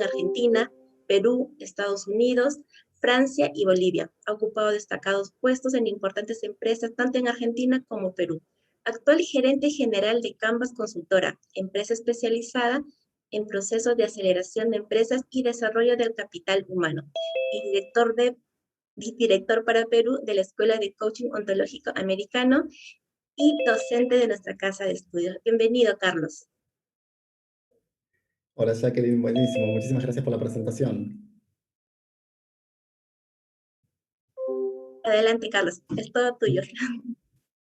Argentina, Perú, Estados Unidos, Francia y Bolivia. Ha ocupado destacados puestos en importantes empresas, tanto en Argentina como Perú. Actual gerente general de Canvas Consultora, empresa especializada en procesos de aceleración de empresas y desarrollo del capital humano. Y director para Perú de la Escuela de Coaching Ontológico Americano y docente de nuestra casa de estudios. Bienvenido, Carlos. Hola Jacqueline, buenísimo. Muchísimas gracias por la presentación. Adelante, Carlos. Es todo tuyo.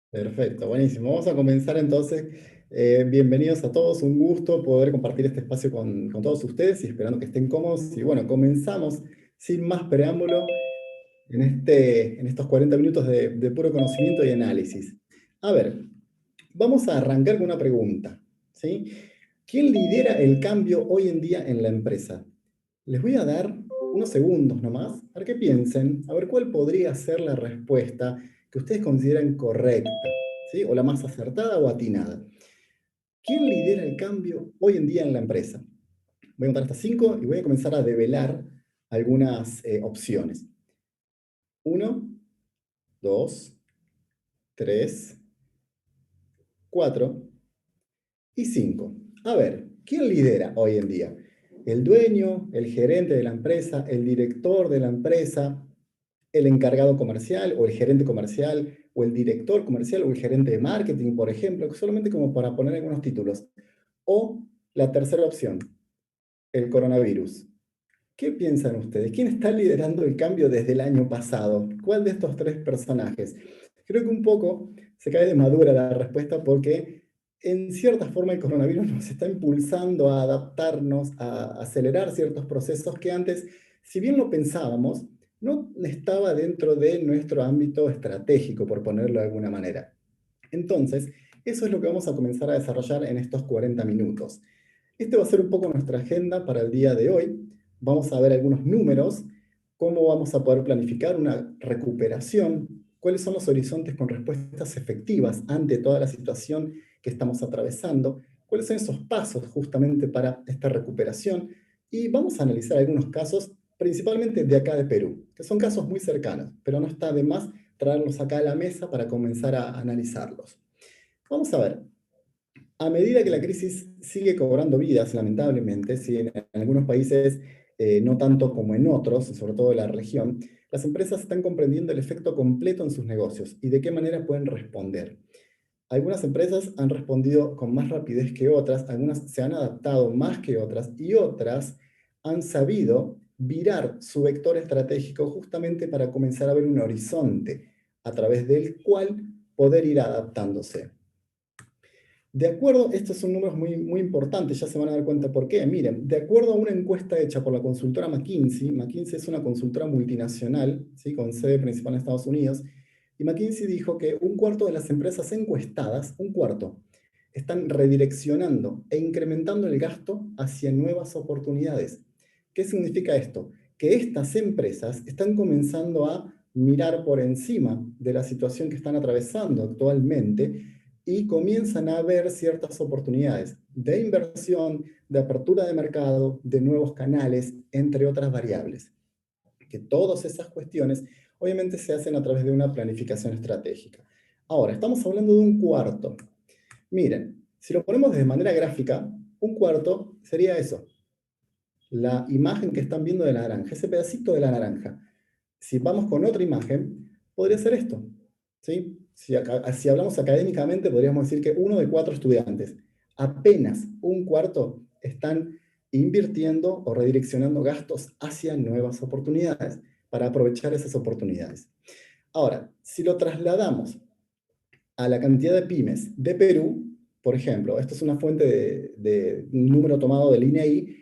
Perfecto, buenísimo. Vamos a comenzar entonces. Bienvenidos a todos, un gusto poder compartir este espacio con todos ustedes y esperando que estén cómodos. Y bueno, comenzamos sin más preámbulo en estos 40 minutos de puro conocimiento y análisis. A ver, vamos a arrancar con una pregunta, ¿sí? ¿Quién lidera el cambio hoy en día en la empresa? Les voy a dar unos segundos nomás para que piensen, a ver cuál podría ser la respuesta que ustedes consideran correcta, ¿sí? O la más acertada o atinada. ¿Quién lidera el cambio hoy en día en la empresa? Voy a contar hasta 5 y voy a comenzar a develar algunas opciones. 1, 2, 3, 4 y 5. A ver, ¿quién lidera hoy en día? ¿El dueño, el gerente de la empresa, el director de la empresa, el encargado comercial o el gerente comercial o el director comercial o el gerente de marketing, por ejemplo, solamente como para poner algunos títulos? O la tercera opción, el coronavirus. ¿Qué piensan ustedes? ¿Quién está liderando el cambio desde el año pasado? ¿Cuál de estos tres personajes? Creo que un poco se cae de madura la respuesta porque en cierta forma el coronavirus nos está impulsando a adaptarnos, a acelerar ciertos procesos que antes, si bien lo pensábamos, no estaba dentro de nuestro ámbito estratégico, por ponerlo de alguna manera. Entonces, eso es lo que vamos a comenzar a desarrollar en estos 40 minutos. Este va a ser un poco nuestra agenda para el día de hoy. Vamos a ver algunos números, cómo vamos a poder planificar una recuperación, cuáles son los horizontes con respuestas efectivas ante toda la situación que estamos atravesando, cuáles son esos pasos justamente para esta recuperación, y vamos a analizar algunos casos, principalmente de acá de Perú, que son casos muy cercanos, pero no está de más traerlos acá a la mesa para comenzar a analizarlos. Vamos a ver. A medida que la crisis sigue cobrando vidas, lamentablemente, sí, en algunos países no tanto como en otros, sobre todo en la región, las empresas están comprendiendo el efecto completo en sus negocios y de qué manera pueden responder. Algunas empresas han respondido con más rapidez que otras, algunas se han adaptado más que otras y otras han sabido virar su vector estratégico justamente para comenzar a ver un horizonte a través del cual poder ir adaptándose. De acuerdo, estos son números muy importantes, ya se van a dar cuenta por qué. Miren, de acuerdo a una encuesta hecha por la consultora McKinsey, McKinsey es una consultora multinacional, ¿sí? Con sede principal en Estados Unidos, y McKinsey dijo que un cuarto de las empresas encuestadas, un cuarto, están redireccionando e incrementando el gasto hacia nuevas oportunidades. ¿Qué significa esto? Que estas empresas están comenzando a mirar por encima de la situación que están atravesando actualmente y comienzan a ver ciertas oportunidades de inversión, de apertura de mercado, de nuevos canales, entre otras variables. Que todas esas cuestiones obviamente se hacen a través de una planificación estratégica. Ahora, estamos hablando de un cuarto. Miren, si lo ponemos de manera gráfica, un cuarto sería eso. La imagen que están viendo de la naranja, ese pedacito de la naranja. Si vamos con otra imagen, podría ser esto, ¿sí? Si hablamos académicamente, podríamos decir que 1 de 4 estudiantes, apenas un cuarto, están invirtiendo o redireccionando gastos hacia nuevas oportunidades, para aprovechar esas oportunidades. Ahora, si lo trasladamos a la cantidad de pymes de Perú, por ejemplo, esto es una fuente de un número tomado del INEI,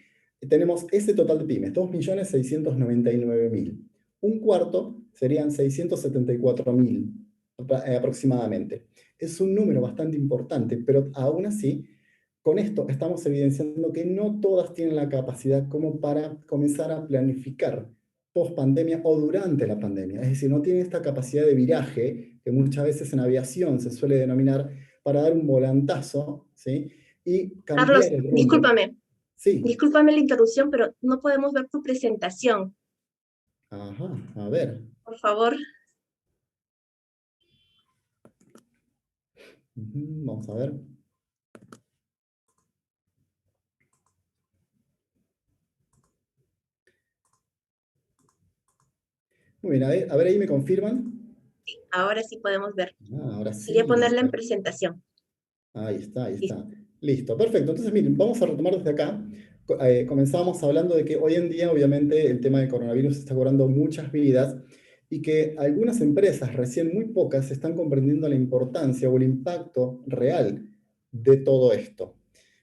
tenemos ese total de pymes, 2.699.000. Un cuarto serían 674.000 aproximadamente. Es un número bastante importante, pero aún así, con esto estamos evidenciando que no todas tienen la capacidad como para comenzar a planificar post pandemia o durante la pandemia. Es decir, no tienen esta capacidad de viraje que muchas veces en aviación se suele denominar para dar un volantazo, ¿sí? Y cambiar Carlos, el rumbo. discúlpame. Sí. Discúlpame la interrupción, pero no podemos ver tu presentación. Ajá, a ver. Por favor. Ujú, vamos a ver. Muy bien, a ver, ahí me confirman. Ahora sí podemos ver. Ah, ahora Quería sí. ponerla en presentación. Ahí está, ahí Listo. está. Listo, perfecto. Entonces, miren, vamos a retomar desde acá. Comenzábamos hablando de que hoy en día, obviamente, el tema del coronavirus está cobrando muchas vidas y que algunas empresas, recién muy pocas, están comprendiendo la importancia o el impacto real de todo esto.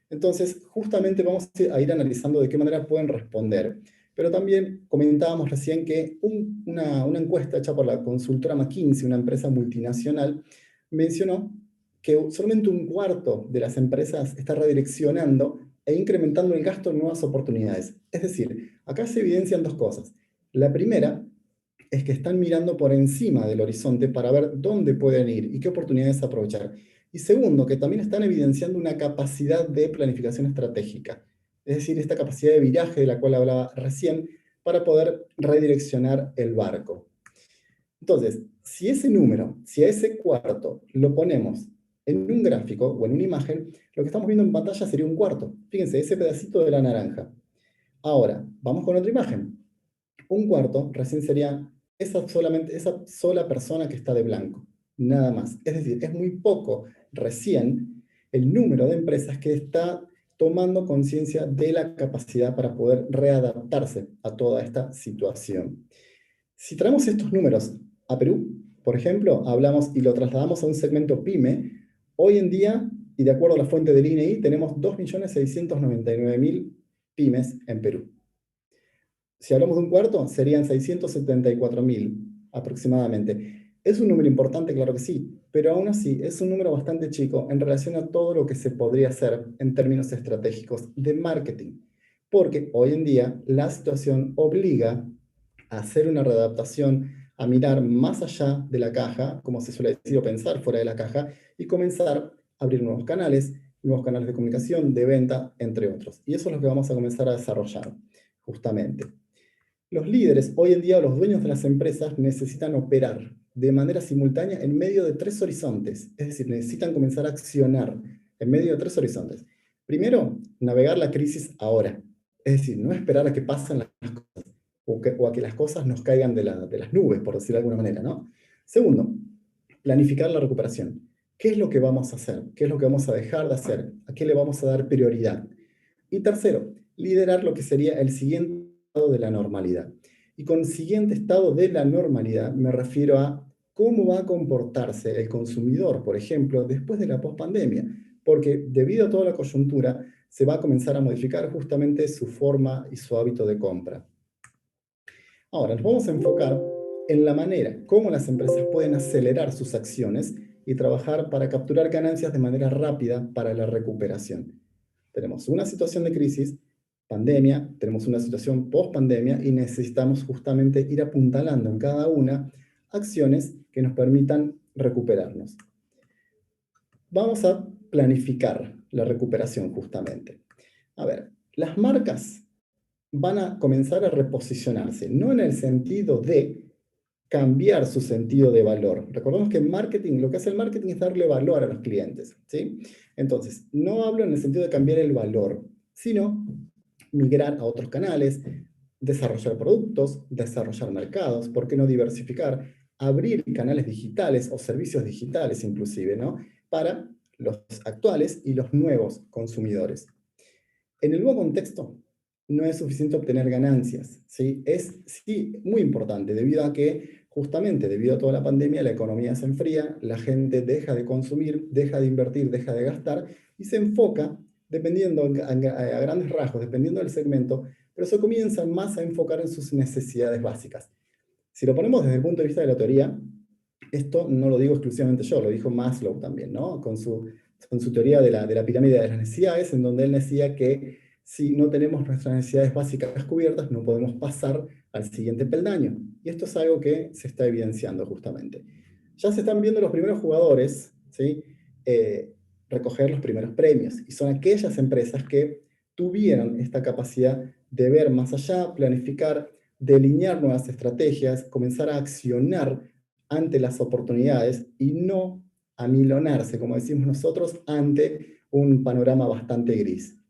Entonces, justamente vamos a ir analizando de qué manera pueden responder. Pero también comentábamos recién que una encuesta hecha por la consultora McKinsey, una empresa multinacional, mencionó que solamente un cuarto de las empresas está redireccionando e incrementando el gasto en nuevas oportunidades. Es decir, acá se evidencian dos cosas. La primera es que están mirando por encima del horizonte para ver dónde pueden ir y qué oportunidades aprovechar. Y segundo, que también están evidenciando una capacidad de planificación estratégica, es decir, esta capacidad de viraje de la cual hablaba recién para poder redireccionar el barco. Entonces, si ese número, si a ese cuarto lo ponemos en un gráfico o en una imagen, lo que estamos viendo en pantalla sería un cuarto. Fíjense, ese pedacito de la naranja. Ahora, vamos con otra imagen. Un cuarto recién sería solamente esa sola persona que está de blanco, nada más. Es decir, es muy poco recién el número de empresas que está tomando conciencia de la capacidad para poder readaptarse a toda esta situación. Si traemos estos números a Perú, por ejemplo, hablamos y lo trasladamos a un segmento PYME, hoy en día, y de acuerdo a la fuente del INEI, tenemos 2.699.000 pymes en Perú. Si hablamos de un cuarto, serían 674.000 aproximadamente. ¿Es un número importante? Claro que sí, pero aún así es un número bastante chico en relación a todo lo que se podría hacer en términos estratégicos de marketing, porque hoy en día la situación obliga a hacer una readaptación, a mirar más allá de la caja, como se suele decir, o pensar fuera de la caja, y comenzar a abrir nuevos canales de comunicación, de venta, entre otros. Y eso es lo que vamos a comenzar a desarrollar, justamente. Los líderes, hoy en día los dueños de las empresas, necesitan operar de manera simultánea en medio de tres horizontes. Es decir, necesitan comenzar a accionar en medio de tres horizontes. Primero, navegar la crisis ahora. Es decir, no esperar a que pasen las cosas o a que las cosas nos caigan de las nubes, por decirlo de alguna manera, ¿no? Segundo, planificar la recuperación. ¿Qué es lo que vamos a hacer? ¿Qué es lo que vamos a dejar de hacer? ¿A qué le vamos a dar prioridad? Y tercero, liderar lo que sería el siguiente estado de la normalidad. Y con el siguiente estado de la normalidad me refiero a cómo va a comportarse el consumidor, por ejemplo, después de la pospandemia, porque debido a toda la coyuntura se va a comenzar a modificar justamente su forma y su hábito de compra. Ahora, nos vamos a enfocar en la manera cómo las empresas pueden acelerar sus acciones y trabajar para capturar ganancias de manera rápida para la recuperación. Tenemos una situación de crisis, pandemia, tenemos una situación post-pandemia y necesitamos justamente ir apuntalando en cada una acciones que nos permitan recuperarnos. Vamos a planificar la recuperación justamente. A ver, las marcas van a comenzar a reposicionarse, no en el sentido de cambiar su sentido de valor. Recordemos que en marketing, lo que hace el marketing es darle valor a los clientes, ¿sí? Entonces, no hablo en el sentido de cambiar el valor, sino migrar a otros canales, desarrollar productos, desarrollar mercados, ¿por qué no diversificar? Abrir canales digitales o servicios digitales inclusive, ¿no? Para los actuales y los nuevos consumidores. En el nuevo contexto, no es suficiente obtener ganancias, ¿sí? Es, sí, muy importante, debido a que, justamente, debido a toda la pandemia, la economía se enfría, la gente deja de consumir, deja de invertir, deja de gastar, y se enfoca, dependiendo a grandes rasgos, dependiendo del segmento, pero se comienza más a enfocar en sus necesidades básicas. Si lo ponemos desde el punto de vista de la teoría, esto no lo digo exclusivamente yo, lo dijo Maslow también, ¿no? Con su teoría de la pirámide de las necesidades, en donde él decía que si no tenemos nuestras necesidades básicas cubiertas, no podemos pasar al siguiente peldaño. Y esto es algo que se está evidenciando justamente. Ya se están viendo los primeros jugadores, ¿sí? Recoger los primeros premios, y son aquellas empresas que tuvieron esta capacidad de ver más allá, planificar, delinear nuevas estrategias, comenzar a accionar ante las oportunidades y no amilonarse, como decimos nosotros, ante un panorama bastante gris.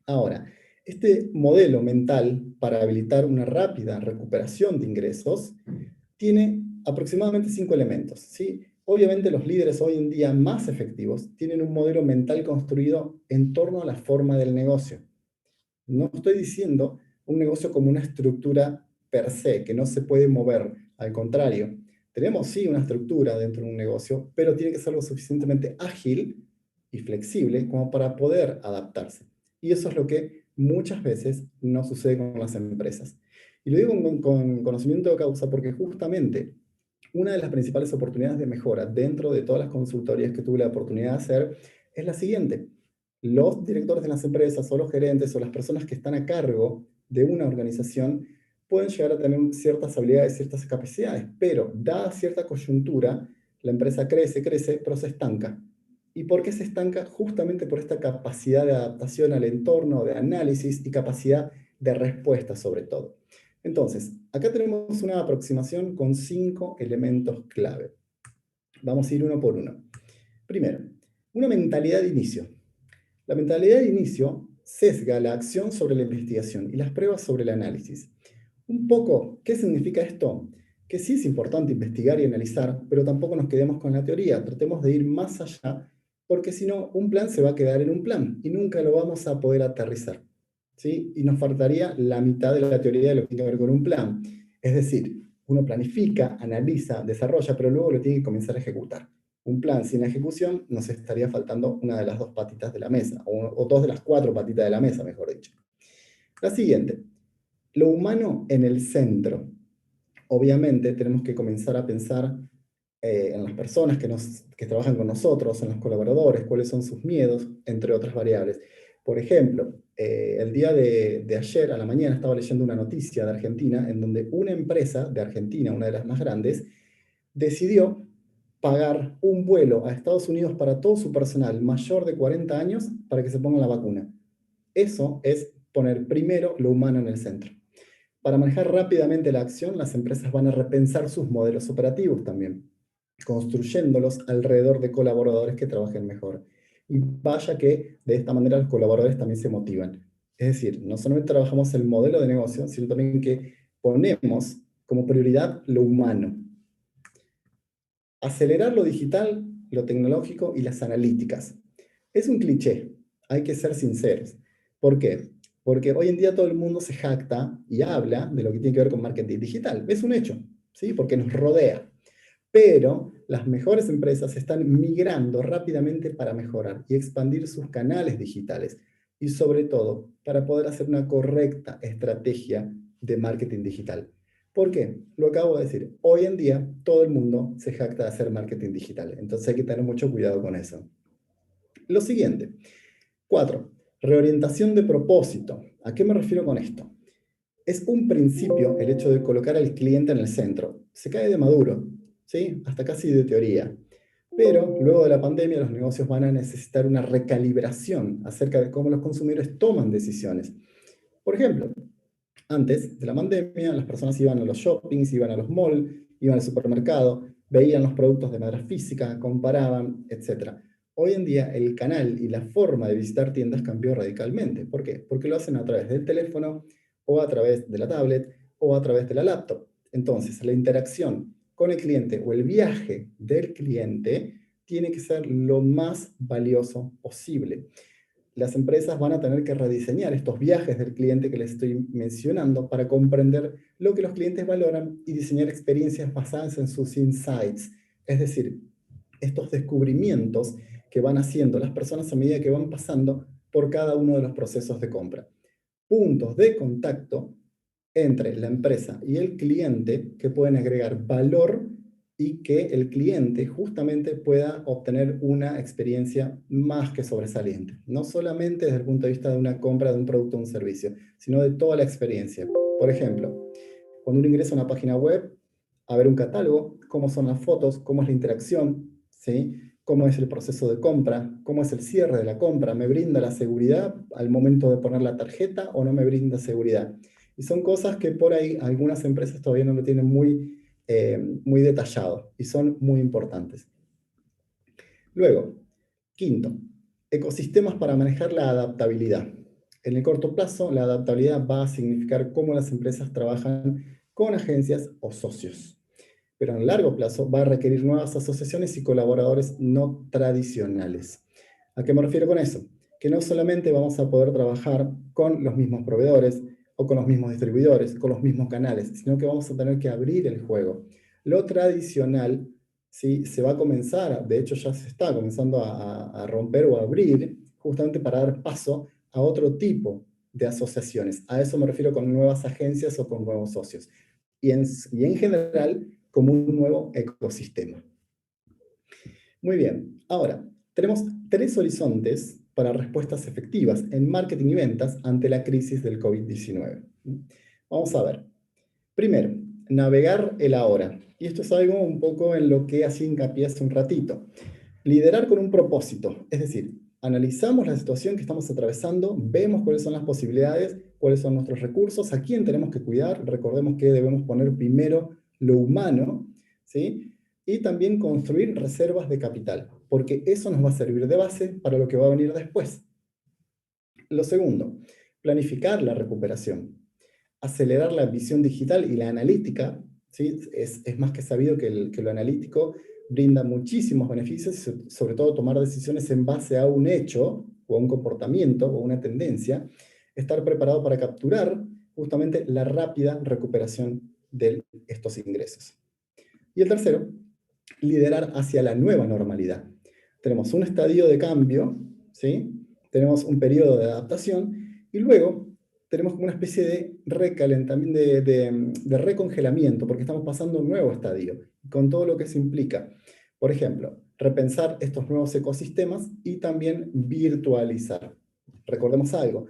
Ahora, este modelo mental para habilitar una rápida recuperación de ingresos tiene aproximadamente 5 elementos, ¿sí? Obviamente los líderes hoy en día más efectivos tienen un modelo mental construido en torno a la forma del negocio. No estoy diciendo un negocio como una estructura per se, que no se puede mover. Al contrario, tenemos sí una estructura dentro de un negocio, pero tiene que ser lo suficientemente ágil y flexible como para poder adaptarse. Y eso es lo que muchas veces no sucede con las empresas. Y lo digo con conocimiento de causa porque justamente una de las principales oportunidades de mejora dentro de todas las consultorías que tuve la oportunidad de hacer es la siguiente. Los directores de las empresas o los gerentes o las personas que están a cargo de una organización pueden llegar a tener ciertas habilidades, ciertas capacidades, pero dada cierta coyuntura, la empresa crece, crece, pero se estanca. ¿Y por qué se estanca? Justamente por esta capacidad de adaptación al entorno, de análisis y capacidad de respuesta sobre todo. Entonces, acá tenemos una aproximación con 5 elementos clave. Vamos a ir uno por uno. Primero, una mentalidad de inicio. La mentalidad de inicio sesga la acción sobre la investigación y las pruebas sobre el análisis. Un poco, ¿qué significa esto? Que sí es importante investigar y analizar, pero tampoco nos quedemos con la teoría, tratemos de ir más allá, porque si no, un plan se va a quedar en un plan y nunca lo vamos a poder aterrizar, ¿sí? Y nos faltaría la mitad de la teoría de lo que tiene que ver con un plan. Es decir, uno planifica, analiza, desarrolla, pero luego lo tiene que comenzar a ejecutar. Un plan sin ejecución nos estaría faltando una de las 2 patitas de la mesa, o 2 de las 4 patitas de la mesa, mejor dicho. La siguiente, lo humano en el centro. Obviamente tenemos que comenzar a pensar en las personas que trabajan con nosotros, en los colaboradores, cuáles son sus miedos, entre otras variables. Por ejemplo, el día de ayer a la mañana estaba leyendo una noticia de Argentina en donde una empresa de Argentina, una de las más grandes, decidió pagar un vuelo a Estados Unidos para todo su personal mayor de 40 años para que se pongan la vacuna. Eso es poner primero lo humano en el centro. Para manejar rápidamente la acción, las empresas van a repensar sus modelos operativos también, construyéndolos alrededor de colaboradores que trabajen mejor. Y vaya que de esta manera los colaboradores también se motivan. Es decir, no solamente trabajamos el modelo de negocio, sino también que ponemos como prioridad lo humano. Acelerar lo digital, lo tecnológico y las analíticas. Es un cliché, hay que ser sinceros. ¿Por qué? Porque hoy en día todo el mundo se jacta y habla de lo que tiene que ver con marketing digital. Es un hecho, ¿sí? Porque nos rodea. Pero las mejores empresas están migrando rápidamente para mejorar y expandir sus canales digitales y sobre todo para poder hacer una correcta estrategia de marketing digital. ¿Por qué? Lo acabo de decir. Hoy en día todo el mundo se jacta de hacer marketing digital. Entonces hay que tener mucho cuidado con eso. Lo siguiente. 4. Reorientación de propósito. ¿A qué me refiero con esto? Es un principio el hecho de colocar al cliente en el centro. Se cae de maduro, ¿sí? Hasta casi de teoría. Pero luego de la pandemia los negocios van a necesitar una recalibración acerca de cómo los consumidores toman decisiones. Por ejemplo, antes de la pandemia, las personas iban a los shoppings, iban a los malls, iban al supermercado, veían los productos de manera física, comparaban, etc. Hoy en día el canal y la forma de visitar tiendas cambió radicalmente. ¿Por qué? Porque lo hacen a través del teléfono o a través de la tablet o a través de la laptop. Entonces, la interacción con el cliente o el viaje del cliente tiene que ser lo más valioso posible. Las empresas van a tener que rediseñar estos viajes del cliente que les estoy mencionando para comprender lo que los clientes valoran y diseñar experiencias basadas en sus insights, es decir, estos descubrimientos que van haciendo las personas a medida que van pasando por cada uno de los procesos de compra. Puntos de contacto entre la empresa y el cliente que pueden agregar valor y que el cliente justamente pueda obtener una experiencia más que sobresaliente. No solamente desde el punto de vista de una compra de un producto o un servicio, sino de toda la experiencia. Por ejemplo, cuando uno ingresa a una página web, a ver un catálogo, cómo son las fotos, cómo es la interacción, ¿sí? cómo es el proceso de compra, cómo es el cierre de la compra, me brinda la seguridad al momento de poner la tarjeta o no me brinda seguridad. Y son cosas que por ahí algunas empresas todavía no lo tienen muy detallado y son muy importantes. Luego, quinto, ecosistemas para manejar la adaptabilidad. En el corto plazo, la adaptabilidad va a significar cómo las empresas trabajan con agencias o socios. Pero en el largo plazo va a requerir nuevas asociaciones y colaboradores no tradicionales. ¿A qué me refiero con eso? Que no solamente vamos a poder trabajar con los mismos proveedores o con los mismos distribuidores, con los mismos canales, sino que vamos a tener que abrir el juego. Lo tradicional, ¿sí? Se va a comenzar, de hecho ya se está comenzando a romper o a abrir, justamente para dar paso a otro tipo de asociaciones. A eso me refiero con nuevas agencias o con nuevos socios. Y en general, como un nuevo ecosistema. Muy bien, ahora, tenemos 3 horizontes para respuestas efectivas en marketing y ventas ante la crisis del COVID-19. Vamos a ver. Primero, navegar el ahora. Y esto es algo un poco en lo que hacía hincapié hace un ratito. Liderar con un propósito, es decir, analizamos la situación que estamos atravesando, vemos cuáles son las posibilidades, cuáles son nuestros recursos, a quién tenemos que cuidar, recordemos que debemos poner primero lo humano, ¿sí? Y también construir reservas de capital, porque eso nos va a servir de base para lo que va a venir después. Lo segundo, planificar la recuperación, acelerar la visión digital y la analítica, ¿sí? Es más que sabido que lo analítico brinda muchísimos beneficios, sobre todo tomar decisiones en base a un hecho, o a un comportamiento, o una tendencia, estar preparado para capturar justamente la rápida recuperación de estos ingresos. Y el tercero, liderar hacia la nueva normalidad. Tenemos un estadio de cambio, ¿sí? Tenemos un periodo de adaptación, y luego tenemos como una especie de recalentamiento, de recongelamiento, porque estamos pasando a un nuevo estadio, con todo lo que eso implica. Por ejemplo, repensar estos nuevos ecosistemas y también virtualizar. Recordemos algo,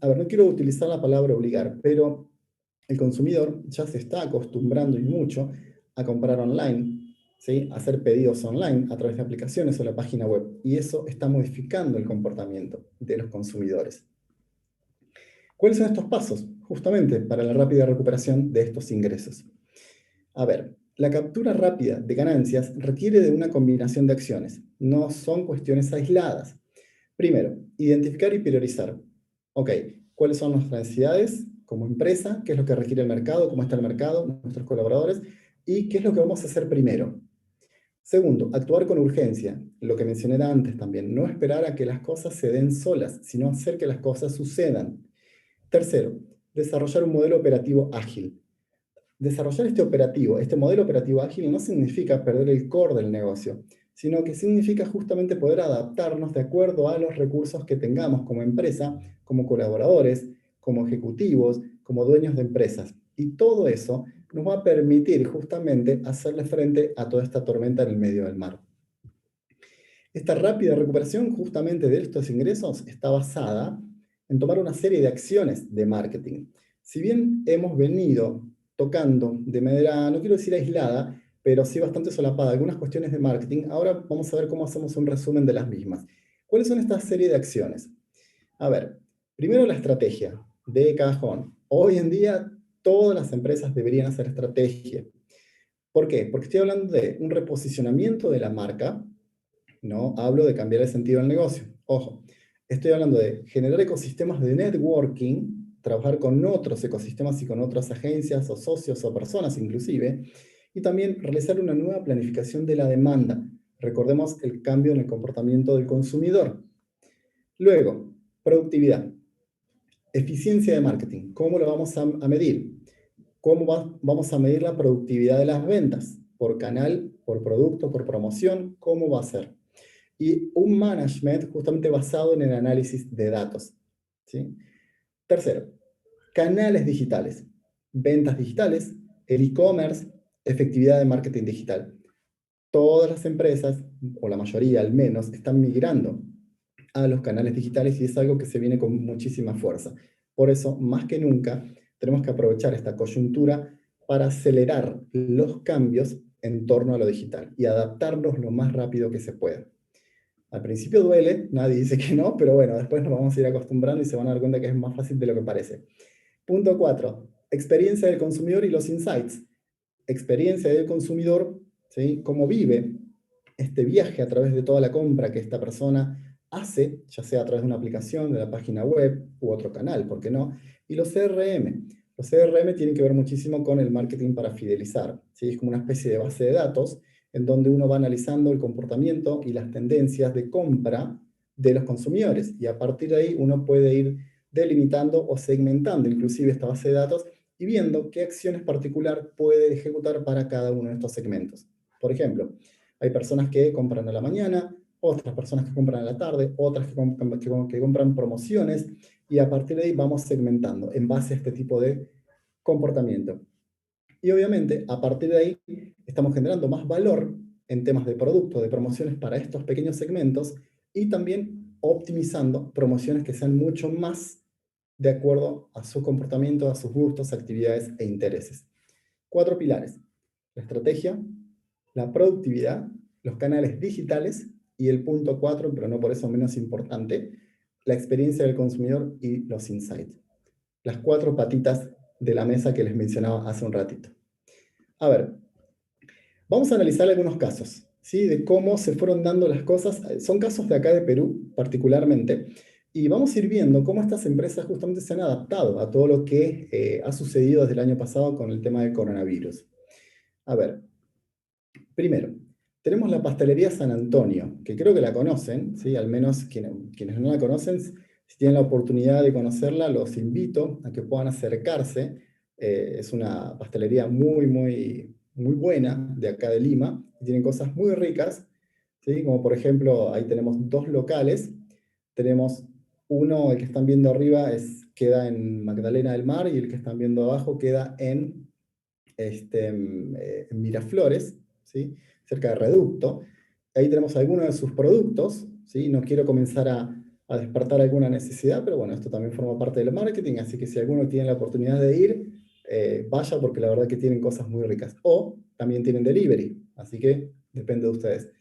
no quiero utilizar la palabra obligar, pero el consumidor ya se está acostumbrando y mucho a comprar online, ¿sí? A hacer pedidos online a través de aplicaciones o la página web. Y eso está modificando el comportamiento de los consumidores. ¿Cuáles son estos pasos? Justamente para la rápida recuperación de estos ingresos. A ver, la captura rápida de ganancias requiere de una combinación de acciones. No son cuestiones aisladas. Primero, identificar y priorizar. Ok, ¿cuáles son nuestras necesidades como empresa? ¿Qué es lo que requiere el mercado? ¿Cómo está el mercado? Nuestros colaboradores. ¿Y qué es lo que vamos a hacer primero? Segundo, actuar con urgencia. Lo que mencioné antes también. No esperar a que las cosas se den solas, sino hacer que las cosas sucedan. Tercero, desarrollar un modelo operativo ágil. Desarrollar este modelo operativo ágil no significa perder el core del negocio, sino que significa justamente poder adaptarnos de acuerdo a los recursos que tengamos como empresa, como colaboradores, como ejecutivos, como dueños de empresas. Y todo eso nos va a permitir justamente hacerle frente a toda esta tormenta en el medio del mar. Esta rápida recuperación justamente de estos ingresos está basada en tomar una serie de acciones de marketing. Si bien hemos venido tocando de manera, no quiero decir aislada, pero sí bastante solapada algunas cuestiones de marketing, ahora vamos a ver cómo hacemos un resumen de las mismas. ¿Cuáles son esta serie de acciones? A ver, primero la estrategia de cajón. Hoy en día todas las empresas deberían hacer estrategia. ¿Por qué? Porque estoy hablando de un reposicionamiento de la marca. No hablo de cambiar el sentido del negocio. Ojo, estoy hablando de generar ecosistemas de networking, trabajar con otros ecosistemas y con otras agencias o socios o personas inclusive, y también realizar una nueva planificación de la demanda. Recordemos el cambio en el comportamiento del consumidor. Luego, productividad. Eficiencia de marketing. ¿Cómo lo vamos a medir? Vamos a medir la productividad de las ventas? ¿Por canal, por producto, por promoción? ¿Cómo va a ser? Y un management justamente basado en el análisis de datos, ¿sí? Tercero, canales digitales, ventas digitales, el e-commerce, efectividad de marketing digital. Todas las empresas, o la mayoría al menos, están migrando a los canales digitales y es algo que se viene con muchísima fuerza. Por eso, más que nunca, tenemos que aprovechar esta coyuntura para acelerar los cambios en torno a lo digital y adaptarnos lo más rápido que se pueda. Al principio duele, nadie dice que no, pero bueno, después nos vamos a ir acostumbrando y se van a dar cuenta que es más fácil de lo que parece. Punto 4. Experiencia del consumidor y los insights. Experiencia del consumidor, ¿sí? Cómo vive este viaje a través de toda la compra que esta persona hace, ya sea a través de una aplicación, de la página web u otro canal, ¿por qué no? Y los CRM. Los CRM tienen que ver muchísimo con el marketing para fidelizar, ¿sí? Es como una especie de base de datos en donde uno va analizando el comportamiento y las tendencias de compra de los consumidores. Y a partir de ahí uno puede ir delimitando o segmentando inclusive esta base de datos y viendo qué acciones particular puede ejecutar para cada uno de estos segmentos. Por ejemplo, hay personas que compran a la mañana, otras personas que compran a la tarde, otras que compran promociones, y a partir de ahí vamos segmentando en base a este tipo de comportamiento. Y obviamente, a partir de ahí, estamos generando más valor en temas de producto, de promociones para estos pequeños segmentos, y también optimizando promociones que sean mucho más de acuerdo a su comportamiento, a sus gustos, actividades e intereses. 4 pilares: la estrategia, la productividad, los canales digitales, y el punto 4, pero no por eso menos importante, la experiencia del consumidor y los insights. Las 4 patitas de la mesa que les mencionaba hace un ratito. A ver, vamos a analizar algunos casos, ¿sí? De cómo se fueron dando las cosas. Son casos de acá de Perú, particularmente, y vamos a ir viendo cómo estas empresas justamente se han adaptado a todo lo que ha sucedido desde el año pasado con el tema del coronavirus. A ver, primero, tenemos la pastelería San Antonio, que creo que la conocen, ¿sí? Al menos quienes no la conocen, si tienen la oportunidad de conocerla, los invito a que puedan acercarse. Es una pastelería muy buena de acá de Lima, y tienen cosas muy ricas, ¿sí? Como por ejemplo, ahí tenemos 2 locales. Tenemos uno, el que están viendo arriba, queda en Magdalena del Mar, y el que están viendo abajo queda en Miraflores, ¿sí? Cerca de Reducto. Ahí tenemos algunos de sus productos, ¿sí? No quiero comenzar a despertar alguna necesidad, pero bueno, esto también forma parte del marketing, así que si alguno tiene la oportunidad de ir, vaya, porque la verdad que tienen cosas muy ricas. O también tienen delivery, así que depende de ustedes.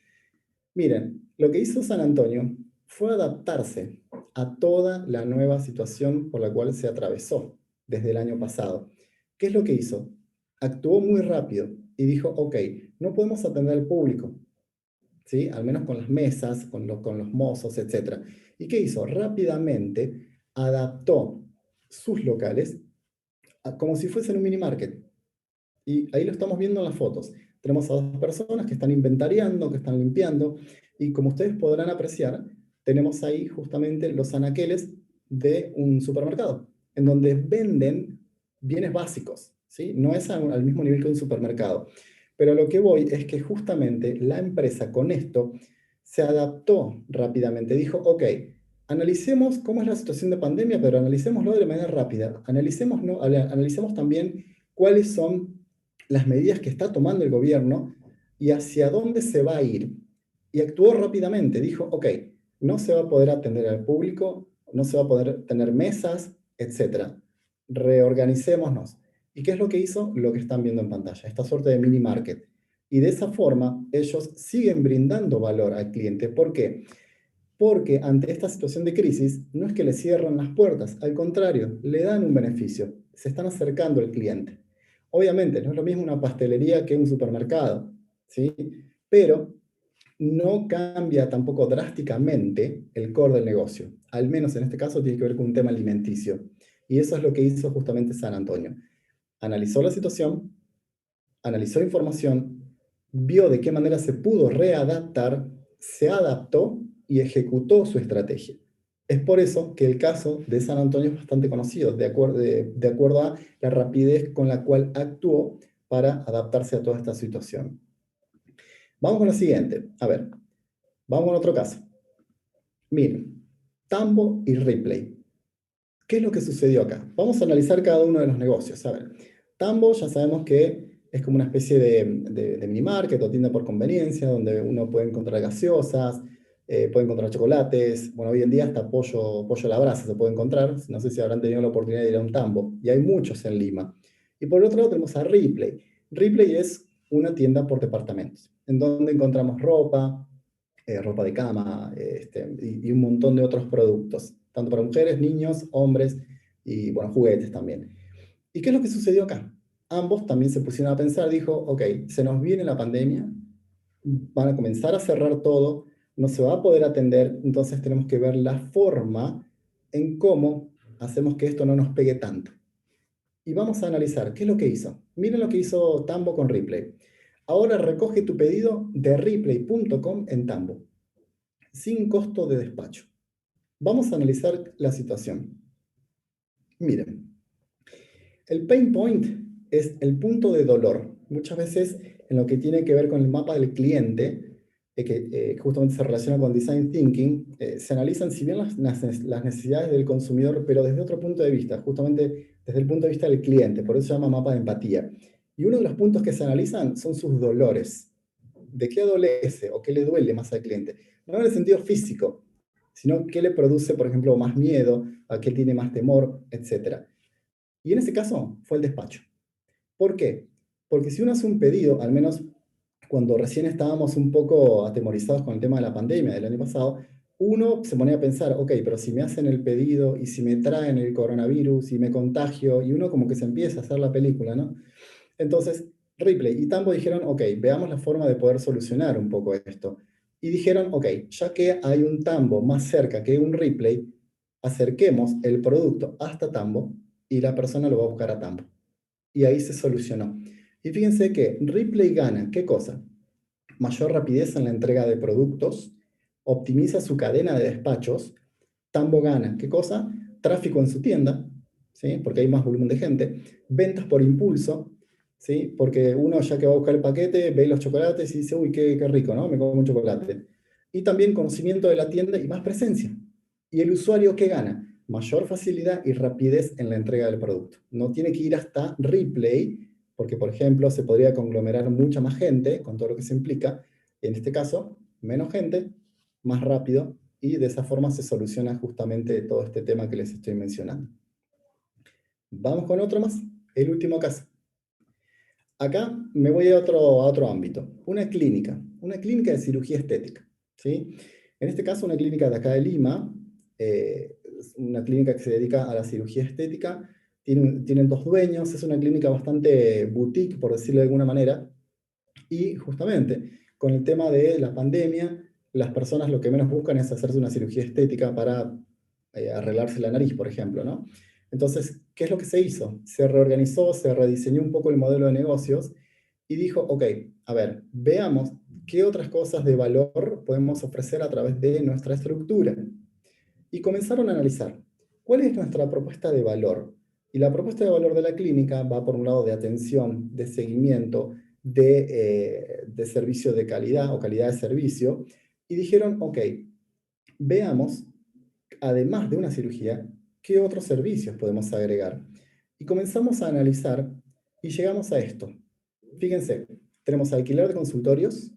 Miren, lo que hizo San Antonio fue adaptarse a toda la nueva situación por la cual se atravesó desde el año pasado. ¿Qué es lo que hizo? Actuó muy rápido y dijo, ok, no podemos atender al público, ¿sí? Al menos con las mesas, con los mozos, etc. ¿Y qué hizo? Rápidamente adaptó sus locales como si fuesen un mini market. Y ahí lo estamos viendo en las fotos. Tenemos a 2 personas que están inventariando, que están limpiando, y como ustedes podrán apreciar, tenemos ahí justamente los anaqueles de un supermercado, en donde venden bienes básicos, ¿sí? No es al mismo nivel que un supermercado. Pero lo que voy es que justamente la empresa con esto se adaptó rápidamente. Dijo, ok, analicemos cómo es la situación de pandemia, pero analicémoslo de manera rápida. Analicemos también cuáles son las medidas que está tomando el gobierno y hacia dónde se va a ir. Y actuó rápidamente, dijo, ok, no se va a poder atender al público, no se va a poder tener mesas, etc. Reorganicémonos. ¿Y qué es lo que hizo? Lo que están viendo en pantalla, esta suerte de mini market. Y de esa forma ellos siguen brindando valor al cliente. ¿Por qué? Porque ante esta situación de crisis no es que le cierran las puertas, al contrario, le dan un beneficio, se están acercando al cliente. Obviamente, no es lo mismo una pastelería que un supermercado, ¿sí? Pero no cambia tampoco drásticamente el core del negocio. Al menos en este caso tiene que ver con un tema alimenticio. Y eso es lo que hizo justamente San Antonio. Analizó la situación, analizó información, vio de qué manera se pudo readaptar, se adaptó y ejecutó su estrategia. Es por eso que el caso de San Antonio es bastante conocido, de acuerdo a la rapidez con la cual actuó para adaptarse a toda esta situación. Vamos con lo siguiente. A ver, vamos con otro caso. Miren, Tambo y Ripley. ¿Qué es lo que sucedió acá? Vamos a analizar cada uno de los negocios. A ver, Tambo ya sabemos que es como una especie de mini market o tienda por conveniencia, donde uno puede encontrar gaseosas, puede encontrar chocolates. Bueno, hoy en día hasta pollo a la brasa se puede encontrar. No sé si habrán tenido la oportunidad de ir a un Tambo. Y hay muchos en Lima. Y por el otro lado tenemos a Ripley. Ripley es una tienda por departamentos, en donde encontramos ropa, ropa de cama, y un montón de otros productos, tanto para mujeres, niños, hombres, y bueno, juguetes también. ¿Y qué es lo que sucedió acá? Ambos también se pusieron a pensar, dijo, ok, se nos viene la pandemia, van a comenzar a cerrar todo, no se va a poder atender, entonces tenemos que ver la forma en cómo hacemos que esto no nos pegue tanto. Y vamos a analizar qué es lo que hizo. Miren lo que hizo Tambo con Ripley. Ahora recoge tu pedido de ripley.com en Tambo, sin costo de despacho. Vamos a analizar la situación. Miren, el pain point es el punto de dolor. Muchas veces en lo que tiene que ver con el mapa del cliente, que justamente se relaciona con Design Thinking, se analizan si bien las necesidades del consumidor, pero desde otro punto de vista, justamente desde el punto de vista del cliente, por eso se llama mapa de empatía. Y uno de los puntos que se analizan son sus dolores. ¿De qué adolece o qué le duele más al cliente? No en el sentido físico, sino qué le produce, por ejemplo, más miedo, a qué tiene más temor, etc. Y en ese caso fue el despacho. ¿Por qué? Porque si uno hace un pedido, al menos cuando recién estábamos un poco atemorizados con el tema de la pandemia del año pasado, uno se ponía a pensar, ok, pero si me hacen el pedido y si me traen el coronavirus y me contagio, y uno como que se empieza a hacer la película, ¿no? Entonces, Ripley y Tambo dijeron, ok, veamos la forma de poder solucionar un poco esto. Y dijeron, ok, ya que hay un Tambo más cerca que un Ripley, acerquemos el producto hasta Tambo y la persona lo va a buscar a Tambo. Y ahí se solucionó. Y fíjense que Ripley gana, ¿qué cosa? Mayor rapidez en la entrega de productos, optimiza su cadena de despachos. Tambo gana, ¿qué cosa? Tráfico en su tienda, ¿sí? Porque hay más volumen de gente. Ventas por impulso, ¿sí? Porque uno ya que va a buscar el paquete, ve los chocolates y dice, uy, qué rico, ¿no? Me como un chocolate. Y también conocimiento de la tienda y más presencia. ¿Y el usuario qué gana? Mayor facilidad y rapidez en la entrega del producto. No tiene que ir hasta Ripley, porque, por ejemplo, se podría conglomerar mucha más gente, con todo lo que se implica. En este caso, menos gente, más rápido, y de esa forma se soluciona justamente todo este tema que les estoy mencionando. Vamos con otro más, el último caso. Acá me voy a otro ámbito, una clínica de cirugía estética, ¿sí? En este caso, una clínica de acá de Lima, una clínica que se dedica a la cirugía estética, tienen dos dueños, es una clínica bastante boutique, por decirlo de alguna manera, y justamente con el tema de la pandemia, las personas lo que menos buscan es hacerse una cirugía estética para arreglarse la nariz, por ejemplo, ¿no? Entonces, ¿qué es lo que se hizo? Se reorganizó, se rediseñó un poco el modelo de negocios y dijo, ok, a ver, veamos qué otras cosas de valor podemos ofrecer a través de nuestra estructura. Y comenzaron a analizar, ¿cuál es nuestra propuesta de valor? Y la propuesta de valor de la clínica va por un lado de atención, de seguimiento, de servicio de calidad o calidad de servicio. Y dijeron, ok, veamos, además de una cirugía, qué otros servicios podemos agregar. Y comenzamos a analizar y llegamos a esto. Fíjense, tenemos alquiler de consultorios,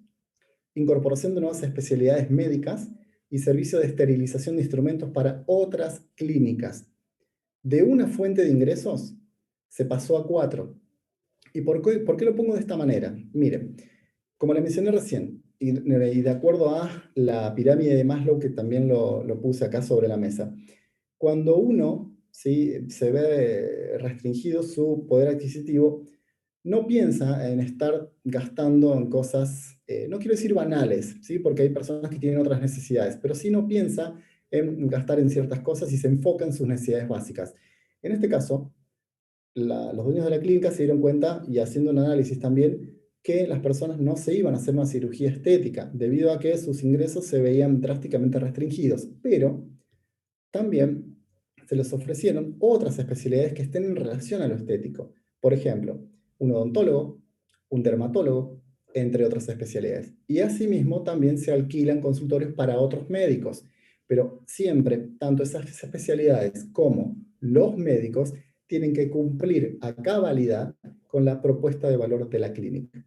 incorporación de nuevas especialidades médicas y servicio de esterilización de instrumentos para otras clínicas. De una fuente de ingresos se pasó a 4. ¿Y por qué lo pongo de esta manera? Miren, como le mencioné recién, y de acuerdo a la pirámide de Maslow, que también lo puse acá sobre la mesa, cuando uno, ¿sí?, se ve restringido su poder adquisitivo, no piensa en estar gastando en cosas, no quiero decir banales, ¿sí?, porque hay personas que tienen otras necesidades, pero sí no piensa en gastar en ciertas cosas y se enfoca en sus necesidades básicas. En este caso, los dueños de la clínica se dieron cuenta, y haciendo un análisis también, que las personas no se iban a hacer una cirugía estética, debido a que sus ingresos se veían drásticamente restringidos, pero también se les ofrecieron otras especialidades que estén en relación a lo estético. Por ejemplo, un odontólogo, un dermatólogo, entre otras especialidades. Y asimismo también se alquilan consultorios para otros médicos. Pero siempre, tanto esas especialidades como los médicos tienen que cumplir a cabalidad con la propuesta de valor de la clínica.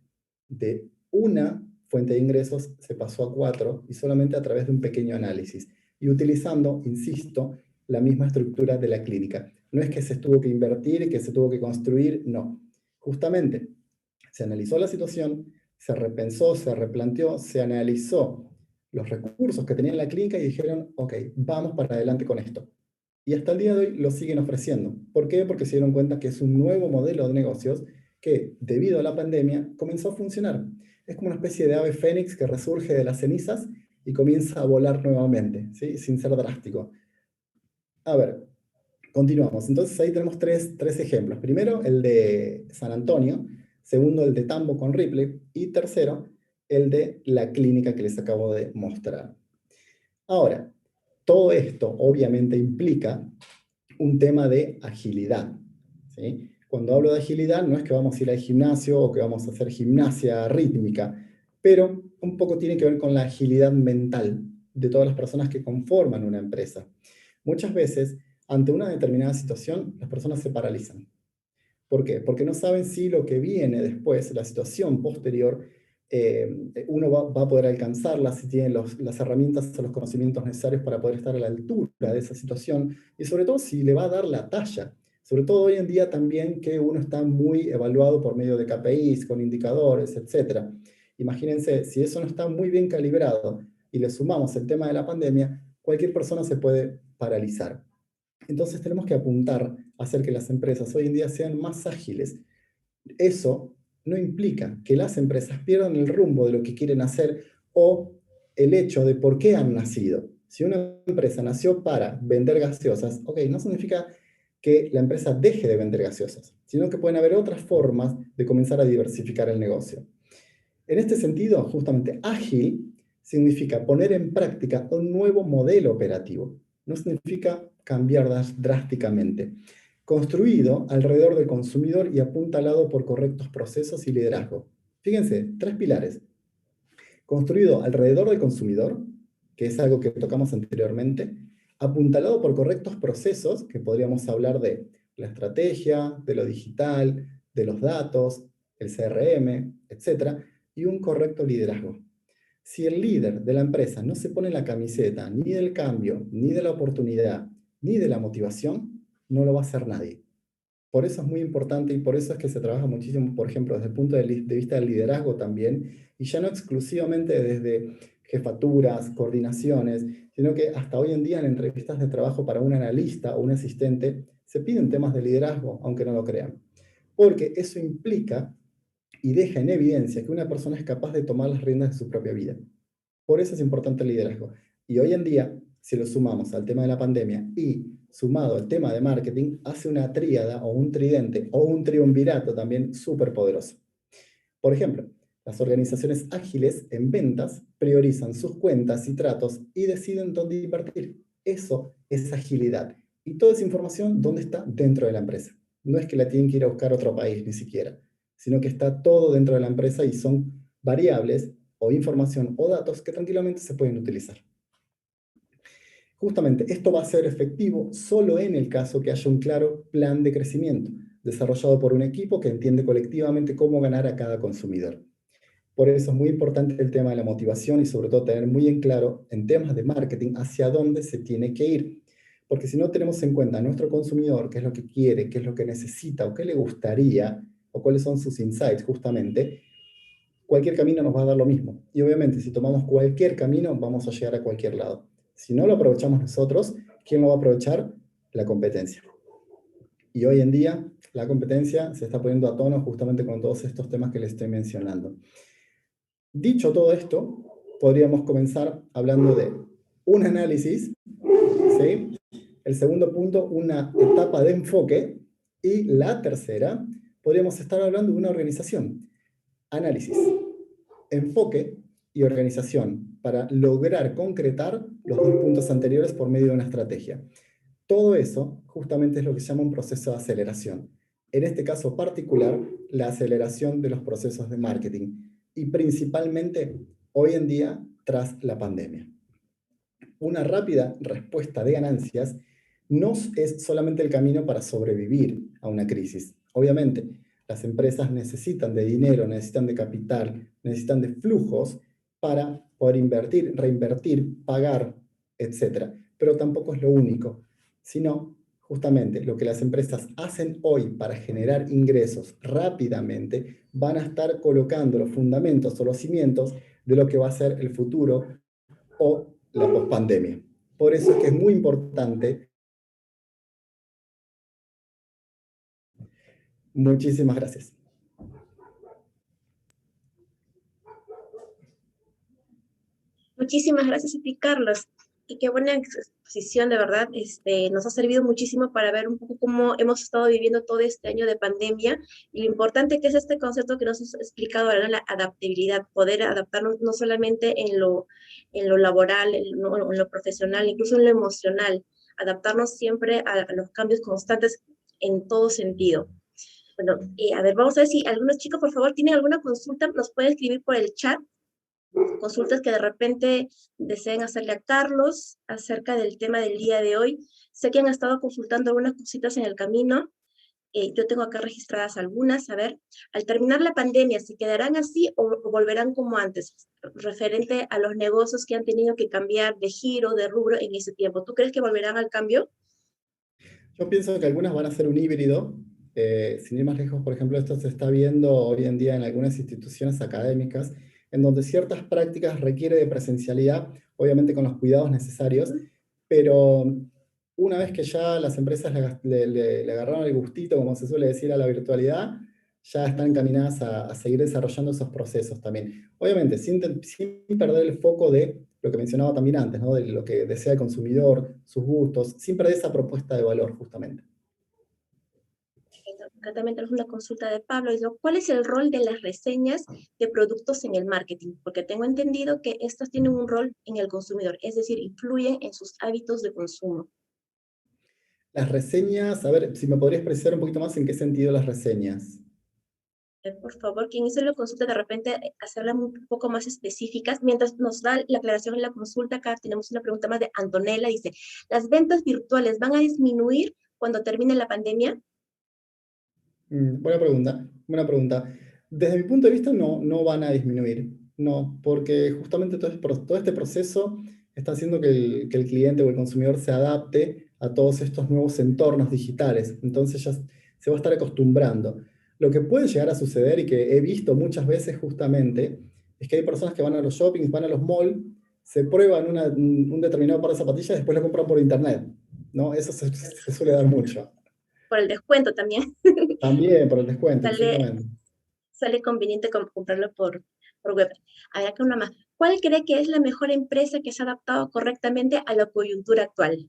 De una fuente de ingresos se pasó a 4 y solamente a través de un pequeño análisis y utilizando, insisto, la misma estructura de la clínica. No es que se tuvo que invertir, que se tuvo que construir, no. Justamente, Se analizó la situación, se repensó, se replanteó, se analizó los recursos que tenía la clínica y dijeron, ok, vamos para adelante con esto. Y hasta el día de hoy lo siguen ofreciendo. ¿Por qué? Porque se dieron cuenta que es un nuevo modelo de negocios que, debido a la pandemia, comenzó a funcionar. Es como una especie de ave fénix que resurge de las cenizas y comienza a volar nuevamente, ¿sí? Sin ser drástico. A ver, continuamos. Entonces ahí tenemos tres ejemplos. Primero, el de San Antonio. Segundo, el de Tambo con Ripley. Y tercero, el de la clínica que les acabo de mostrar. Ahora, todo esto obviamente implica un tema de agilidad, ¿sí? Cuando hablo de agilidad no es que vamos a ir al gimnasio o que vamos a hacer gimnasia rítmica, pero un poco tiene que ver con la agilidad mental de todas las personas que conforman una empresa. Muchas veces, ante una determinada situación, las personas se paralizan. ¿Por qué? Porque no saben si lo que viene después, la situación posterior, uno va a poder alcanzarla, si tiene las herramientas o los conocimientos necesarios para poder estar a la altura de esa situación, y sobre todo si le va a dar la talla. Sobre todo hoy en día también que uno está muy evaluado por medio de KPIs, con indicadores, etc. Imagínense, si eso no está muy bien calibrado y le sumamos el tema de la pandemia, cualquier persona se puede paralizar. Entonces tenemos que apuntar a hacer que las empresas hoy en día sean más ágiles. Eso no implica que las empresas pierdan el rumbo de lo que quieren hacer o el hecho de por qué han nacido. Si una empresa nació para vender gaseosas, ok, no significa que la empresa deje de vender gaseosas, sino que pueden haber otras formas de comenzar a diversificar el negocio. En este sentido, justamente ágil significa poner en práctica un nuevo modelo operativo. No significa cambiar drásticamente. Construido alrededor del consumidor y apuntalado por correctos procesos y liderazgo. Fíjense, tres pilares. Construido alrededor del consumidor, que es algo que tocamos anteriormente, apuntalado por correctos procesos, que podríamos hablar de la estrategia, de lo digital, de los datos, el CRM, etc., y un correcto liderazgo. Si el líder de la empresa no se pone la camiseta ni del cambio, ni de la oportunidad, ni de la motivación, no lo va a hacer nadie. Por eso es muy importante y por eso es que se trabaja muchísimo, por ejemplo, desde el punto de vista del liderazgo también, y ya no exclusivamente desde jefaturas, coordinaciones, sino que hasta hoy en día en entrevistas de trabajo para un analista o un asistente se piden temas de liderazgo, aunque no lo crean. Porque eso implica y deja en evidencia que una persona es capaz de tomar las riendas de su propia vida. Por eso es importante el liderazgo. Y hoy en día, si lo sumamos al tema de la pandemia y sumado al tema de marketing, hace una tríada o un tridente o un triunvirato también súper poderoso. Por ejemplo, las organizaciones ágiles en ventas priorizan sus cuentas y tratos y deciden dónde invertir. Eso es agilidad. Y toda esa información, ¿dónde está? Dentro de la empresa. No es que la tienen que ir a buscar a otro país ni siquiera, sino que está todo dentro de la empresa y son variables o información o datos que tranquilamente se pueden utilizar. Justamente esto va a ser efectivo solo en el caso que haya un claro plan de crecimiento, desarrollado por un equipo que entiende colectivamente cómo ganar a cada consumidor. Por eso es muy importante el tema de la motivación y sobre todo tener muy en claro en temas de marketing hacia dónde se tiene que ir. Porque si no tenemos en cuenta a nuestro consumidor, qué es lo que quiere, qué es lo que necesita o qué le gustaría, o cuáles son sus insights justamente, cualquier camino nos va a dar lo mismo. Y obviamente, si tomamos cualquier camino, vamos a llegar a cualquier lado. Si no lo aprovechamos nosotros, ¿quién lo va a aprovechar? La competencia. Y hoy en día, la competencia se está poniendo a tono justamente con todos estos temas que les estoy mencionando. Dicho todo esto, podríamos comenzar hablando de un análisis, ¿sí? El segundo punto, una etapa de enfoque. Y la tercera, podríamos estar hablando de una organización. Análisis, enfoque y organización para lograr concretar los dos puntos anteriores por medio de una estrategia. Todo eso justamente es lo que se llama un proceso de aceleración. En este caso particular, la aceleración de los procesos de marketing y principalmente hoy en día tras la pandemia. Una rápida respuesta de ganancias no es solamente el camino para sobrevivir a una crisis. Obviamente, las empresas necesitan de dinero, necesitan de capital, necesitan de flujos para poder invertir, reinvertir, pagar, etc. Pero tampoco es lo único, sino justamente lo que las empresas hacen hoy para generar ingresos rápidamente, van a estar colocando los fundamentos o los cimientos de lo que va a ser el futuro o la pospandemia. Por eso es que es muy importante. Muchísimas gracias. Muchísimas gracias a ti, Carlos. Y qué buena exposición, de verdad. Nos ha servido muchísimo para ver un poco cómo hemos estado viviendo todo este año de pandemia y lo importante que es este concepto que nos has explicado ahora, la adaptabilidad, poder adaptarnos no solamente en lo laboral, en lo profesional, incluso en lo emocional, adaptarnos siempre a los cambios constantes en todo sentido. Bueno, a ver, vamos a ver si algunos chicos, por favor, tienen alguna consulta, nos pueden escribir por el chat consultas que de repente deseen hacerle a Carlos acerca del tema del día de hoy. Sé que han estado consultando algunas cositas en el camino. Yo tengo acá registradas algunas. A ver, al terminar la pandemia, ¿se quedarán así o volverán como antes? Referente a los negocios que han tenido que cambiar de giro, de rubro en ese tiempo. ¿Tú crees que volverán al cambio? Yo pienso que algunas van a ser un híbrido. Sin ir más lejos, por ejemplo, esto se está viendo hoy en día en algunas instituciones académicas, en donde ciertas prácticas requieren de presencialidad, obviamente con los cuidados necesarios, pero una vez que ya las empresas le agarraron el gustito, como se suele decir, a la virtualidad, ya están encaminadas a seguir desarrollando esos procesos también. Obviamente, sin perder el foco de lo que mencionaba también antes, ¿no? De lo que desea el consumidor, sus gustos, sin perder esa propuesta de valor, justamente. Concretamente es una consulta de Pablo. Dice, ¿cuál es el rol de las reseñas de productos en el marketing? Porque tengo entendido que estas tienen un rol en el consumidor, es decir, influyen en sus hábitos de consumo. Las reseñas, a ver, si me podrías precisar un poquito más en qué sentido las reseñas. Por favor, quien hizo la consulta, de repente hacerla un poco más específicas. Mientras nos da la aclaración en la consulta, acá tenemos una pregunta más de Antonella. Dice, ¿las ventas virtuales van a disminuir cuando termine la pandemia? Buena pregunta, buena pregunta. Desde mi punto de vista no van a disminuir, no, porque justamente todo este proceso está haciendo que el cliente o el consumidor se adapte a todos estos nuevos entornos digitales, entonces ya se va a estar acostumbrando. Lo que puede llegar a suceder y que he visto muchas veces justamente es que hay personas que van a los shoppings, van a los malls, se prueban un determinado par de zapatillas y después lo compran por internet, ¿no? Eso se suele dar mucho. Por el descuento también. También por el descuento, Sale, exactamente. sale conveniente comprarlo por web. A ver, acá una más. ¿Cuál cree que es la mejor empresa que se ha adaptado correctamente a la coyuntura actual?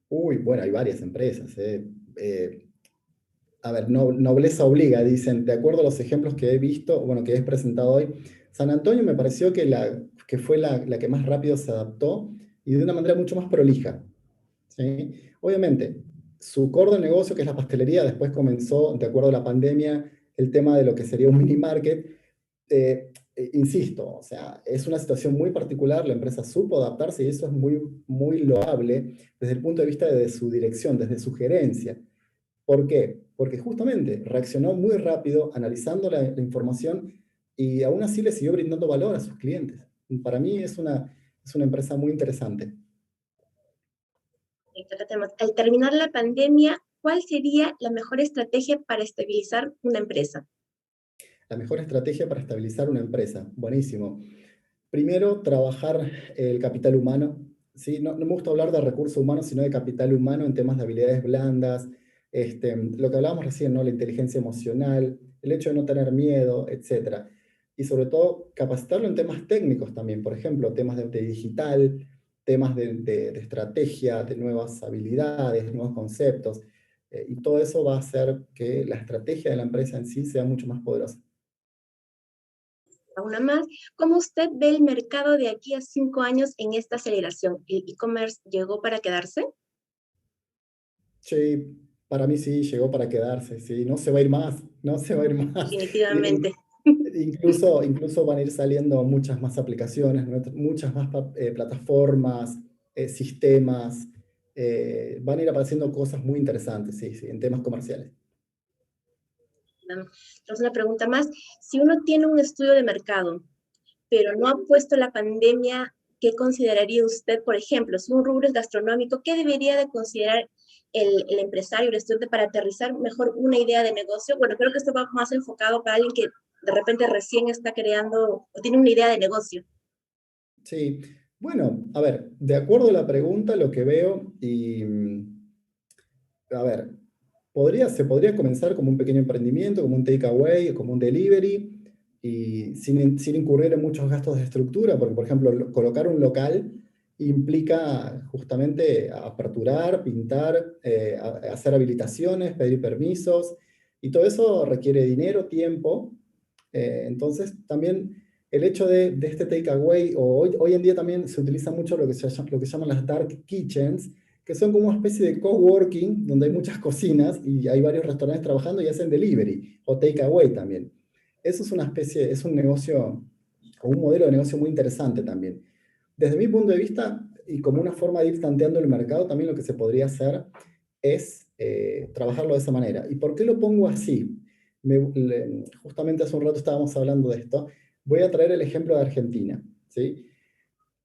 Uy, bueno, hay varias empresas. A ver, nobleza obliga, dicen, de acuerdo a los ejemplos que he visto, bueno, que he presentado hoy. San Antonio me pareció que fue la que más rápido se adaptó y de una manera mucho más prolija. ¿Sí? Obviamente, su core de negocio, que es la pastelería, después comenzó, de acuerdo a la pandemia, el tema de lo que sería un mini market. Insisto, o sea, es una situación muy particular, la empresa supo adaptarse y eso es muy loable desde el punto de vista de su dirección, desde su gerencia. ¿Por qué? Porque justamente reaccionó muy rápido, analizando la información y aún así le siguió brindando valor a sus clientes. Para mí es una empresa muy interesante. Acá tenemos, al terminar la pandemia, ¿cuál sería la mejor estrategia para estabilizar una empresa? La mejor estrategia para estabilizar una empresa. Buenísimo. Primero, trabajar el capital humano. ¿Sí? No me gusta hablar de recursos humanos, sino de capital humano en temas de habilidades blandas, lo que hablábamos recién, ¿no? La inteligencia emocional, el hecho de no tener miedo, etc. Y sobre todo, capacitarlo en temas técnicos también, por ejemplo, temas de digital, temas de estrategia, de nuevas habilidades, nuevos conceptos. Y todo eso va a hacer que la estrategia de la empresa en sí sea mucho más poderosa. Una más, ¿cómo usted ve el mercado de aquí a 5 años en esta aceleración? ¿El e-commerce llegó para quedarse? Sí, para mí sí, llegó para quedarse, sí, no se va a ir más, no se va a ir más. Definitivamente. Incluso van a ir saliendo muchas más aplicaciones, ¿no? Muchas más plataformas, sistemas, van a ir apareciendo cosas muy interesantes, sí, sí, en temas comerciales. Entonces, una pregunta más. Si uno tiene un estudio de mercado, pero no ha puesto la pandemia ¿qué consideraría usted, por ejemplo, si un rubro es gastronómico, qué debería de considerar el empresario, el estudiante para aterrizar mejor una idea de negocio? Bueno, creo que esto va más enfocado para alguien que de repente recién está creando o tiene una idea de negocio. Sí, bueno, a ver, de acuerdo a la pregunta, lo que veo y, a ver, se podría comenzar como un pequeño emprendimiento, como un takeaway, como un delivery, y sin incurrir en muchos gastos de estructura, porque, por ejemplo, colocar un local implica justamente aperturar, pintar, hacer habilitaciones, pedir permisos, y todo eso requiere dinero, tiempo. Entonces, también el hecho de este takeaway, o hoy en día también se utiliza mucho lo que se llaman las dark kitchens, que son como una especie de coworking, donde hay muchas cocinas y hay varios restaurantes trabajando y hacen delivery o takeaway también. Eso es una especie, es un negocio, o un modelo de negocio muy interesante también. Desde mi punto de vista, y como una forma de ir tanteando el mercado, también lo que se podría hacer es trabajarlo de esa manera. ¿Y por qué lo pongo así? Justamente hace un rato estábamos hablando de esto. Voy a traer el ejemplo de Argentina, ¿sí?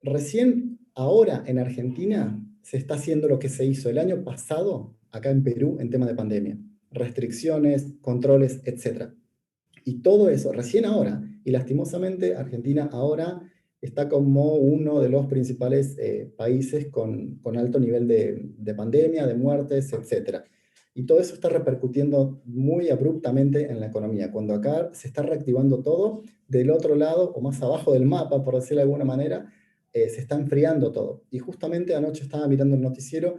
Recién ahora en Argentina se está haciendo lo que se hizo el año pasado acá en Perú en tema de pandemia. Restricciones, controles, etc. Y todo eso, recién ahora, y lastimosamente Argentina ahora está como uno de los principales países con alto nivel de pandemia, de muertes, etc. Y todo eso está repercutiendo muy abruptamente en la economía. Cuando acá se está reactivando todo, del otro lado, o más abajo del mapa, por decirlo de alguna manera, se está enfriando todo. Y justamente anoche estaba mirando el noticiero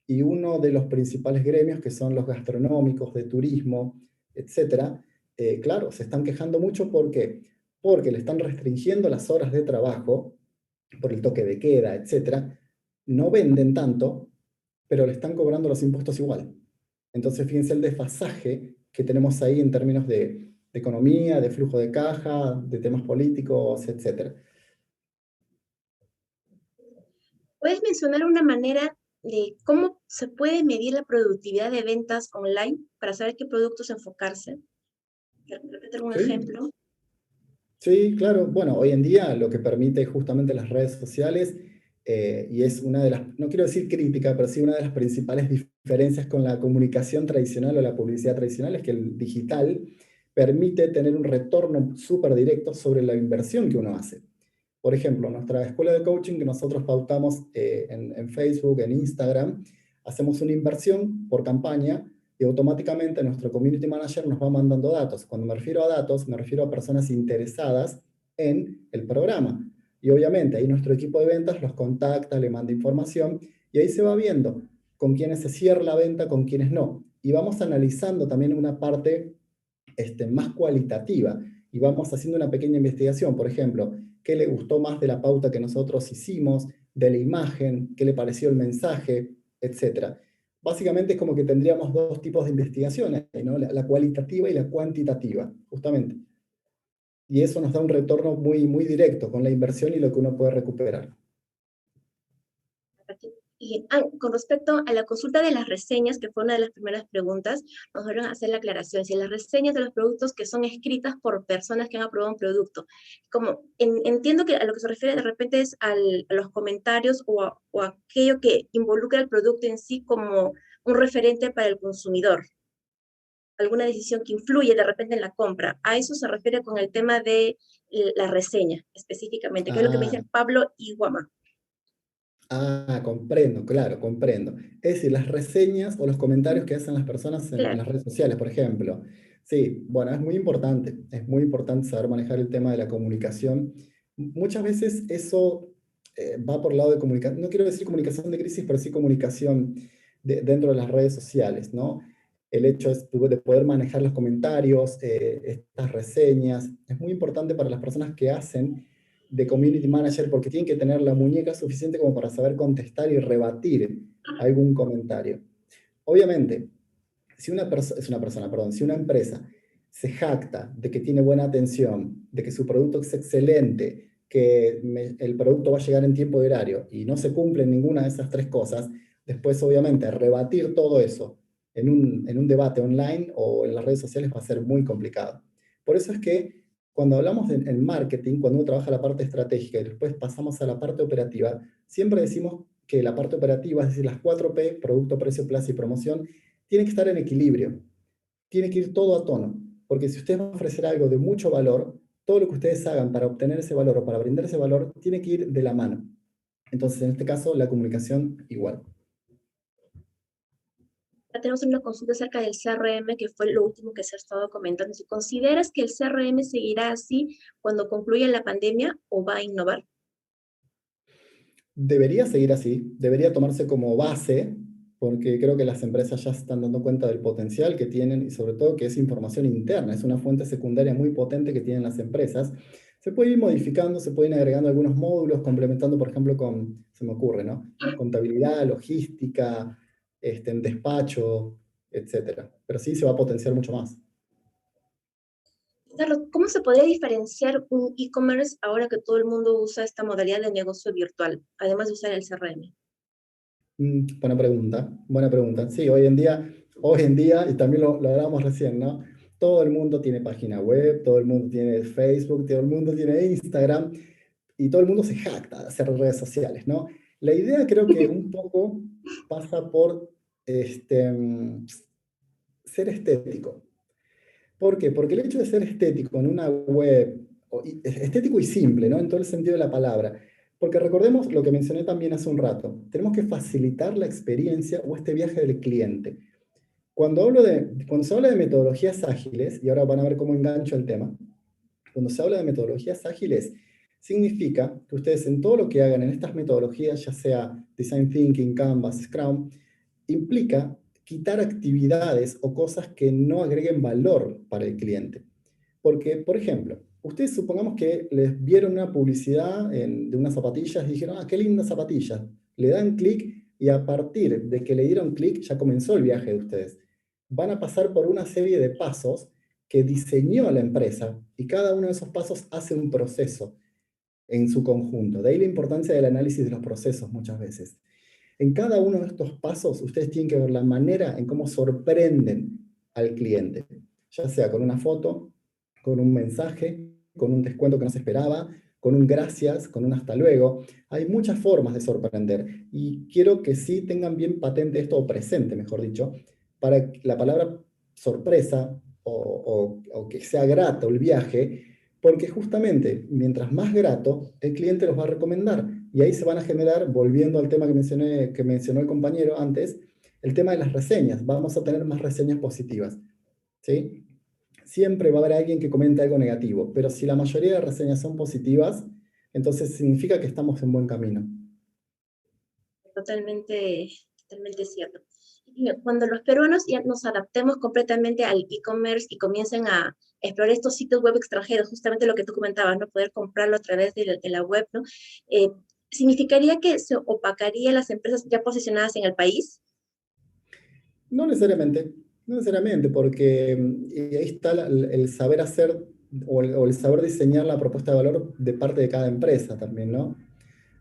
y uno de los principales gremios, que son los gastronómicos, de turismo, etcétera, claro, se están quejando mucho porque le están restringiendo las horas de trabajo por el toque de queda, etcétera. No venden tanto, pero le están cobrando los impuestos igual. Entonces, fíjense el desfasaje que tenemos ahí en términos de economía, de flujo de caja, de temas políticos, etcétera. ¿Puedes mencionar una manera de cómo se puede medir la productividad de ventas online para saber qué productos enfocarse? ¿De repente algún Sí, ejemplo? sí, claro. Bueno, hoy en día lo que permite justamente las redes sociales, y es una de las, no quiero decir crítica, pero sí una de las principales diferencias con la comunicación tradicional o la publicidad tradicional, es que el digital permite tener un retorno súper directo sobre la inversión que uno hace. Por ejemplo, nuestra escuela de coaching que nosotros pautamos en Facebook, en Instagram, hacemos una inversión por campaña y automáticamente nuestro community manager nos va mandando datos. Cuando me refiero a datos, me refiero a personas interesadas en el programa. Y obviamente ahí nuestro equipo de ventas los contacta, le manda información y ahí se va viendo con quiénes se cierra la venta, con quiénes no. Y vamos analizando también una parte más cualitativa y vamos haciendo una pequeña investigación. Por ejemplo, qué le gustó más de la pauta que nosotros hicimos, de la imagen, qué le pareció el mensaje, etcétera. Básicamente es como que tendríamos dos tipos de investigaciones, ¿no? La cualitativa y la cuantitativa, justamente. Y eso nos da un retorno muy, muy directo con la inversión y lo que uno puede recuperar. Y con respecto a la consulta de las reseñas, que fue una de las primeras preguntas, nos fueron a hacer la aclaración. Si las reseñas de los productos que son escritas por personas que han aprobado un producto, como entiendo que a lo que se refiere de repente es a los comentarios o aquello que involucra el producto en sí como un referente para el consumidor, alguna decisión que influye de repente en la compra. A eso se refiere con el tema de la reseña específicamente, que es lo que me Ah, dice Pablo Iguama. comprendo, claro, comprendo. Es decir, las reseñas o los comentarios que hacen las personas en Claro. las redes sociales, por ejemplo. Sí, bueno, es muy importante saber manejar el tema de la comunicación. Muchas veces eso va por el lado de comunicación, no quiero decir comunicación de crisis, pero sí comunicación dentro de las redes sociales, ¿no? El hecho de poder manejar los comentarios, estas reseñas, es muy importante para las personas que hacen de community manager porque tienen que tener la muñeca suficiente como para saber contestar y rebatir algún comentario. Obviamente, si si una empresa se jacta de que tiene buena atención, de que su producto es excelente, que el producto va a llegar en tiempo de horario y no se cumple ninguna de esas tres cosas, después obviamente rebatir todo eso en un debate online o en las redes sociales va a ser muy complicado. Por eso es que Cuando hablamos en marketing, cuando uno trabaja la parte estratégica y después pasamos a la parte operativa, siempre decimos que la parte operativa, es decir, las 4P, producto, precio, plaza y promoción, tiene que estar en equilibrio, tiene que ir todo a tono, porque si ustedes van a ofrecer algo de mucho valor, todo lo que ustedes hagan para obtener ese valor o para brindar ese valor tiene que ir de la mano. Entonces, en este caso, la comunicación igual. Ya tenemos una consulta acerca del CRM, que fue lo último que se ha estado comentando. Si consideras que el CRM seguirá así cuando concluya la pandemia o va a innovar. Debería seguir así, debería tomarse como base, porque creo que las empresas ya se están dando cuenta del potencial que tienen y sobre todo que es información interna, es una fuente secundaria muy potente que tienen las empresas. Se puede ir modificando, se pueden ir agregando algunos módulos, complementando, por ejemplo, con, se me ocurre, ¿no? Contabilidad, logística, en despacho, etcétera. Pero sí se va a potenciar mucho más. Carlos, ¿cómo se podría diferenciar un e-commerce ahora que todo el mundo usa esta modalidad de negocio virtual, además de usar el CRM? Buena pregunta, buena pregunta. Sí, hoy en día, y también lo hablábamos recién, ¿no? Todo el mundo tiene página web, todo el mundo tiene Facebook, todo el mundo tiene Instagram, y todo el mundo se jacta de hacer redes sociales, ¿no? La idea creo que un poco pasa por ser estético. ¿Por qué? Porque el hecho de ser estético en una web, estético y simple, ¿no? En todo el sentido de la palabra, porque recordemos lo que mencioné también hace un rato, tenemos que facilitar la experiencia o este viaje del cliente. Cuando se habla de metodologías ágiles, y ahora van a ver cómo engancho el tema, cuando se habla de metodologías ágiles, significa que ustedes en todo lo que hagan en estas metodologías, ya sea Design Thinking, Canvas, Scrum, implica quitar actividades o cosas que no agreguen valor para el cliente. Porque, por ejemplo, ustedes supongamos que les vieron una publicidad de unas zapatillas y dijeron, ah, qué lindas zapatillas. Le dan clic y a partir de que le dieron clic ya comenzó el viaje de ustedes. Van a pasar por una serie de pasos que diseñó la empresa y cada uno de esos pasos hace un proceso en su conjunto. De ahí la importancia del análisis de los procesos muchas veces. En cada uno de estos pasos, ustedes tienen que ver la manera en cómo sorprenden al cliente, ya sea con una foto, con un mensaje, con un descuento que no se esperaba, con un gracias, con un hasta luego. Hay muchas formas de sorprender y quiero que sí tengan bien patente esto, o presente, mejor dicho, para que la palabra sorpresa o que sea grato el viaje, porque justamente mientras más grato, el cliente los va a recomendar. Y ahí se van a generar, volviendo al tema que mencionó el compañero antes, el tema de las reseñas. Vamos a tener más reseñas positivas. ¿Sí? Siempre va a haber alguien que comente algo negativo, pero si la mayoría de reseñas son positivas, entonces significa que estamos en buen camino. Totalmente, totalmente cierto. Y cuando los peruanos ya nos adaptemos completamente al e-commerce y comiencen a explorar estos sitios web extranjeros, justamente lo que tú comentabas, ¿no? Poder comprarlo a través de la web, ¿no? Eh, ¿Significaría que se opacaría las empresas ya posicionadas en el país? No necesariamente, no necesariamente, porque y ahí está el saber hacer o el saber diseñar la propuesta de valor de parte de cada empresa también, ¿no?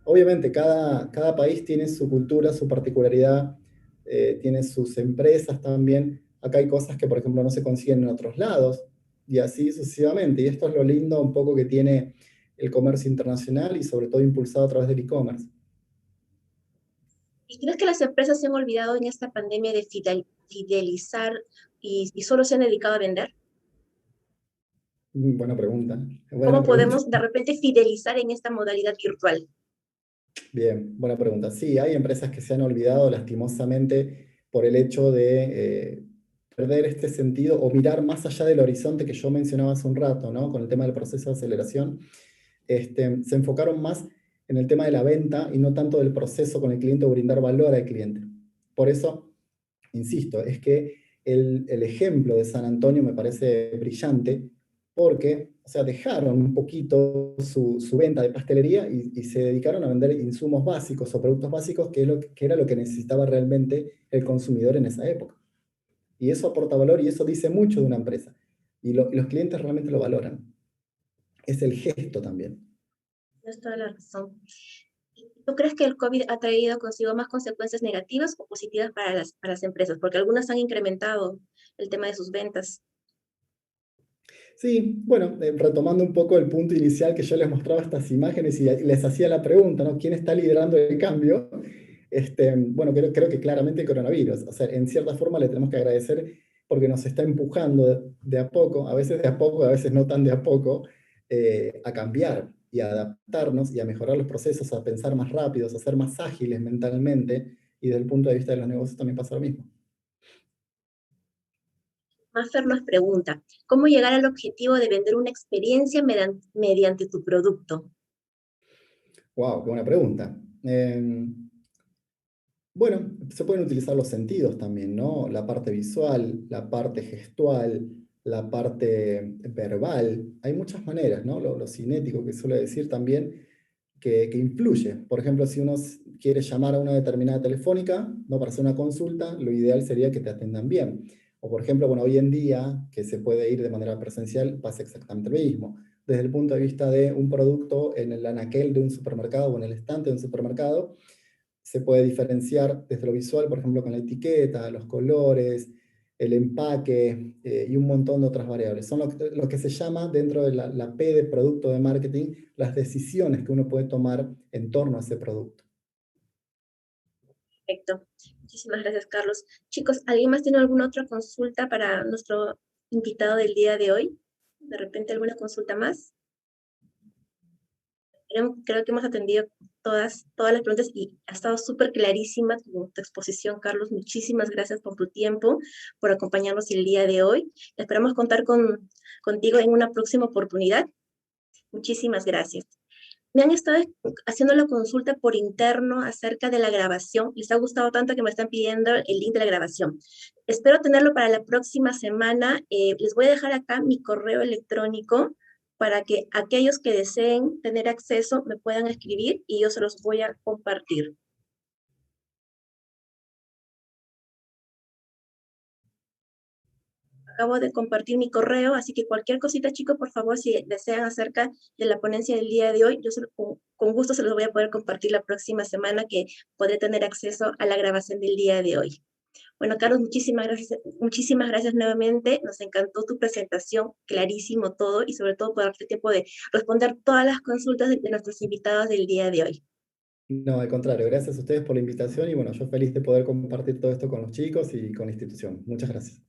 Obviamente, cada país tiene su cultura, su particularidad, tiene sus empresas también. Acá hay cosas que, por ejemplo, no se consiguen en otros lados, y así sucesivamente. Y esto es lo lindo un poco que tiene el comercio internacional y sobre todo impulsado a través del e-commerce. ¿Y crees que las empresas se han olvidado en esta pandemia de fidelizar y solo se han dedicado a vender? Buena pregunta, buena ¿Cómo pregunta. podemos de repente fidelizar en esta modalidad virtual? Bien, buena pregunta. Sí, hay empresas que se han olvidado lastimosamente por el hecho de perder este sentido o mirar más allá del horizonte que yo mencionaba hace un rato, ¿no? Con el tema del proceso de aceleración. Se enfocaron más en el tema de la venta y no tanto del proceso con el cliente o brindar valor al cliente. Por eso, insisto, es que el ejemplo de San Antonio me parece brillante porque, o sea, dejaron un poquito su venta de pastelería y se dedicaron a vender insumos básicos o productos básicos, que era lo que necesitaba realmente el consumidor en esa época. Y eso aporta valor y eso dice mucho de una empresa. Y los clientes realmente lo valoran. Es el gesto también. Tienes toda la razón. ¿Tú crees que el COVID ha traído consigo más consecuencias negativas o positivas para para las empresas? Porque algunas han incrementado el tema de sus ventas. Sí, bueno, retomando un poco el punto inicial que yo les mostraba estas imágenes y les hacía la pregunta, ¿no? ¿Quién está liderando el cambio? Bueno, creo que claramente el coronavirus. O sea, en cierta forma le tenemos que agradecer porque nos está empujando de a poco, a veces no tan de a poco, a cambiar y a adaptarnos y a mejorar los procesos, a pensar más rápidos, a ser más ágiles mentalmente, y desde el punto de vista de los negocios también pasa lo mismo. Maffer nos pregunta, ¿cómo llegar al objetivo de vender una experiencia mediante tu producto? Wow, qué buena pregunta. Bueno, se pueden utilizar los sentidos también, ¿no? La parte visual, la parte gestual, la parte verbal. Hay muchas maneras, ¿no? Lo cinético que suele decir también que influye. Por ejemplo, si uno quiere llamar a una determinada telefónica, no para hacer una consulta, lo ideal sería que te atendan bien. O por ejemplo, bueno, hoy en día, que se puede ir de manera presencial, pasa exactamente lo mismo. Desde el punto de vista de un producto en el anaquel de un supermercado o en el estante de un supermercado, se puede diferenciar desde lo visual, por ejemplo, con la etiqueta, los colores, el empaque y un montón de otras variables. Son lo que se llama dentro de la P de producto de marketing, las decisiones que uno puede tomar en torno a ese producto. Perfecto. Muchísimas gracias, Carlos. Chicos, ¿alguien más tiene alguna otra consulta para nuestro invitado del día de hoy? ¿De repente alguna consulta más? Creo que hemos atendido todas las preguntas y ha estado súper clarísima tu exposición, Carlos. Muchísimas gracias por tu tiempo, por acompañarnos el día de hoy. Esperamos contar contigo en una próxima oportunidad. Muchísimas gracias. Me han estado haciendo la consulta por interno acerca de la grabación. Les ha gustado tanto que me están pidiendo el link de la grabación. Espero tenerlo para la próxima semana. Les voy a dejar acá mi correo electrónico para que aquellos que deseen tener acceso me puedan escribir y yo se los voy a compartir. Acabo de compartir mi correo, así que cualquier cosita, chicos, por favor, si desean acerca de la ponencia del día de hoy, yo con gusto se los voy a poder compartir la próxima semana que podré tener acceso a la grabación del día de hoy. Bueno, Carlos, muchísimas gracias nuevamente. Nos encantó tu presentación, clarísimo todo y sobre todo por darte tiempo de responder todas las consultas de nuestros invitados del día de hoy. No, al contrario, gracias a ustedes por la invitación y bueno, yo feliz de poder compartir todo esto con los chicos y con la institución. Muchas gracias.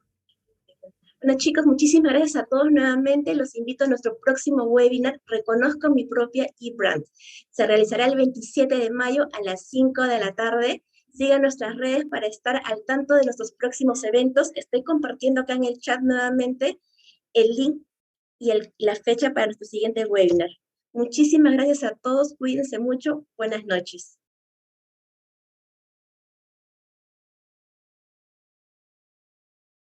Bueno, chicos, muchísimas gracias a todos nuevamente. Los invito a nuestro próximo webinar, Reconozco mi propia e-brand. Se realizará el 27 de mayo a las 5 de la tarde. Sigan nuestras redes para estar al tanto de nuestros próximos eventos. Estoy compartiendo acá en el chat nuevamente el link y la fecha para nuestro siguiente webinar. Muchísimas gracias a todos. Cuídense mucho. Buenas noches.